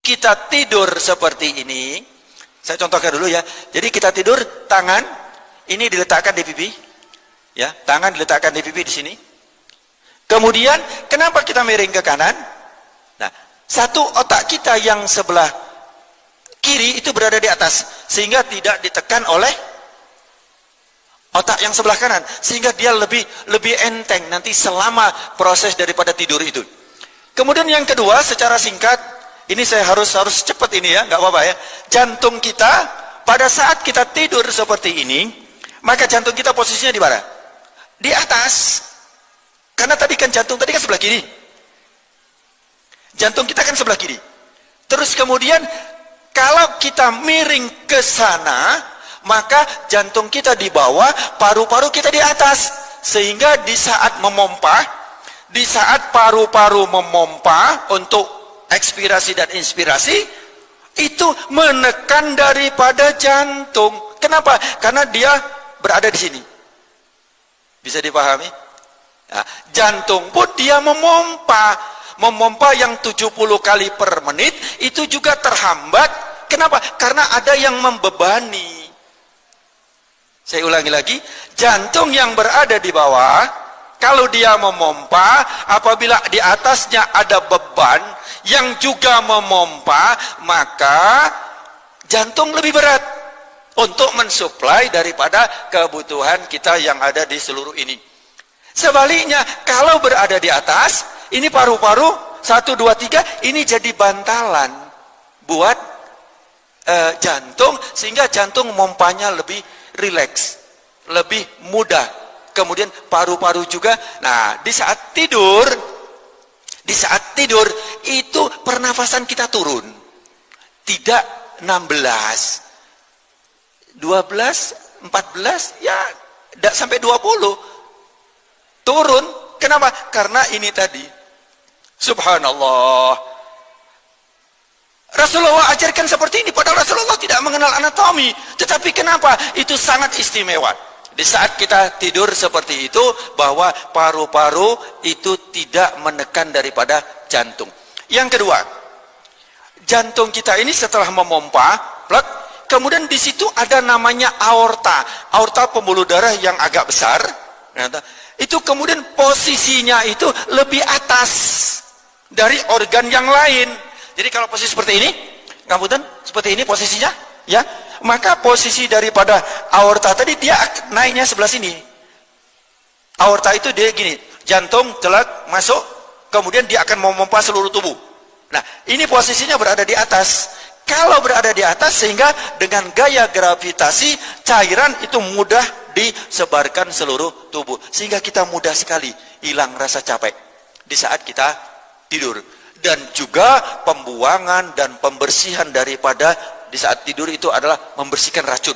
kita tidur seperti ini, saya contohkan dulu ya. Jadi kita tidur, tangan ini diletakkan di pipi, ya, tangan diletakkan di pipi di sini. Kemudian kenapa kita miring ke kanan? Nah, satu otak kita yang sebelah kiri itu berada di atas, sehingga tidak ditekan oleh otak yang sebelah kanan, sehingga dia lebih enteng nanti selama proses daripada tidur itu. Kemudian yang kedua, secara singkat, ini saya harus cepat ini ya, nggak apa-apa ya. Jantung kita pada saat kita tidur seperti ini, maka jantung kita posisinya di mana? Di atas. Karena tadi kan jantung tadi kan sebelah kiri. Jantung kita kan sebelah kiri. Terus kemudian kalau kita miring ke sana, maka jantung kita di bawah, paru-paru kita di atas. Sehingga di saat memompa, di saat paru-paru memompa untuk ekspirasi dan inspirasi, itu menekan daripada jantung. Kenapa? Karena dia berada di sini. Bisa dipahami? Nah, jantung pun dia memompa yang 70 kali per menit, itu juga terhambat. Kenapa? Karena ada yang membebani. Saya ulangi lagi, jantung yang berada di bawah, kalau dia memompa, apabila di atasnya ada beban yang juga memompa, maka jantung lebih berat untuk mensuplai daripada kebutuhan kita yang ada di seluruh ini. Sebaliknya, kalau berada di atas, ini paru-paru 1, 2, 3, ini jadi bantalan buat jantung, sehingga jantung memompanya lebih rileks, lebih mudah. Kemudian paru-paru juga. Nah, di saat tidur itu pernafasan kita turun. Tidak 16, 12, 14, ya tidak sampai 20. Turun. Kenapa? Karena ini tadi. Subhanallah. Rasulullah ajarkan seperti ini, padahal Rasulullah tidak mengenal anatomi. Tetapi kenapa? Itu sangat istimewa. Di saat kita tidur seperti itu, bahwa paru-paru itu tidak menekan daripada jantung. Yang kedua, jantung kita ini setelah memompa, plek, kemudian di situ ada namanya aorta. Aorta pembuluh darah yang agak besar. Itu kemudian posisinya itu lebih atas dari organ yang lain. Jadi kalau posisi seperti ini, ngapunten, seperti ini posisinya, ya, maka posisi daripada aorta tadi dia naiknya sebelah sini. Aorta itu dia gini, jantung telak masuk, kemudian dia akan memompa seluruh tubuh. Nah, ini posisinya berada di atas. Kalau berada di atas, sehingga dengan gaya gravitasi cairan itu mudah disebarkan seluruh tubuh, sehingga kita mudah sekali hilang rasa capek di saat kita tidur. Dan juga pembuangan dan pembersihan daripada di saat tidur itu adalah membersihkan racun.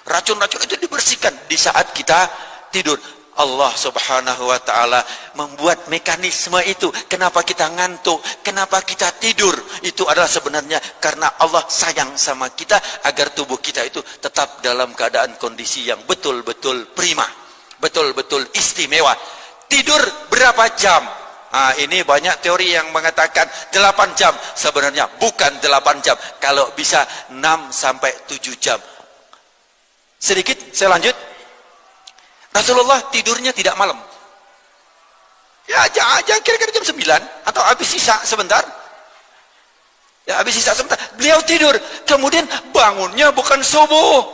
Racun-racun itu dibersihkan di saat kita tidur. Allah subhanahu wa ta'ala membuat mekanisme itu. Kenapa kita ngantuk, kenapa kita tidur, itu adalah sebenarnya karena Allah sayang sama kita, agar tubuh kita itu tetap dalam keadaan kondisi yang betul-betul prima, betul-betul istimewa. Tidur berapa jam? Nah, ini banyak teori yang mengatakan 8 jam. Sebenarnya bukan 8 jam. Kalau bisa 6 sampai 7 jam. Sedikit saya lanjut. Rasulullah tidurnya tidak malam. Ya, jangan kira-kira jam 9 atau habis sisa sebentar. Ya, habis sisa sebentar. Beliau tidur, kemudian bangunnya bukan subuh.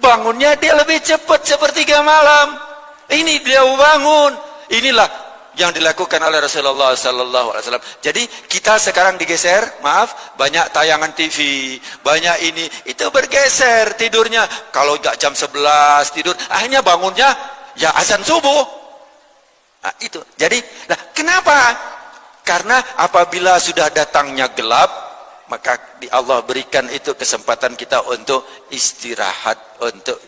Bangunnya dia lebih cepat, sepertiga malam. Ini beliau bangun. Inilah yang dilakukan oleh Rasulullah sallallahu alaihi wasallam. Jadi kita sekarang digeser, maaf, banyak tayangan TV, banyak ini, itu bergeser tidurnya. Kalau enggak jam 11 tidur, akhirnya bangunnya ya azan subuh. Nah, itu. Jadi, nah, kenapa? Karena apabila sudah datangnya gelap, maka Allah berikan itu kesempatan kita untuk istirahat, untuk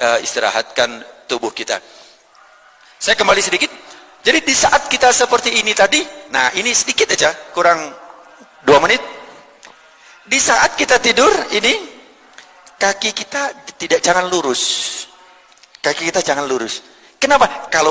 istirahatkan tubuh kita. Saya kembali sedikit. Jadi di saat kita seperti ini tadi, nah ini sedikit aja, kurang 2 menit. Di saat kita tidur ini, kaki kita jangan lurus. Kaki kita jangan lurus. Kenapa? Kalau